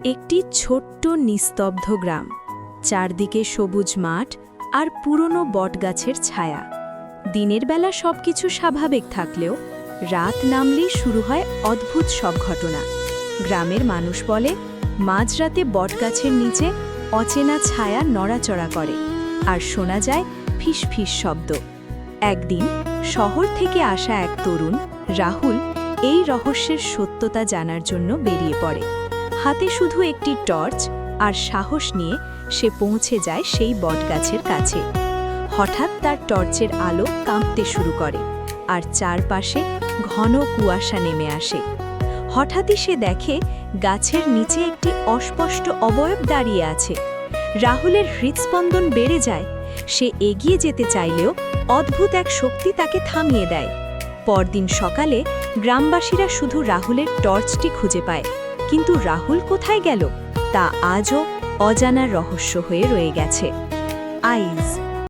একটি ছোট্ট নিস্তব্ধ গ্রাম, চারদিকে সবুজ মাঠ আর পুরনো বটগাছের ছায়া। দিনের বেলা সবকিছু স্বাভাবিক থাকলেও রাত নামলেই শুরু হয় অদ্ভুত সব ঘটনা। গ্রামের মানুষ বলে, মাঝরাতে বটগাছের নিচে অচেনা ছায়া নড়াচড়া করে আর শোনা যায় ফিস ফিস শব্দ। একদিন শহর থেকে আসা এক তরুণ রাহুল এই রহস্যের সত্যতা জানার জন্য বেরিয়ে পড়ে। হাতে শুধু একটি টর্চ আর সাহস নিয়ে সে পৌঁছে যায় সেই বটগাছের কাছে। হঠাৎ তার টর্চের আলো কাঁপতে শুরু করে আর চারপাশে ঘন কুয়াশা নেমে আসে। হঠাৎই সে দেখে গাছের নিচে একটি অস্পষ্ট অবয়ব দাঁড়িয়ে আছে। রাহুলের হৃৎস্পন্দন বেড়ে যায়। সে এগিয়ে যেতে চাইলেও অদ্ভুত এক শক্তি তাকে থামিয়ে দেয়। পরদিন সকালে গ্রামবাসীরা শুধু রাহুলের টর্চটি খুঁজে পায়, কিন্তু রাহুল কোথায় গেল তা আজও অজানা রহস্য হয়ে রয়ে গেছে। আইজ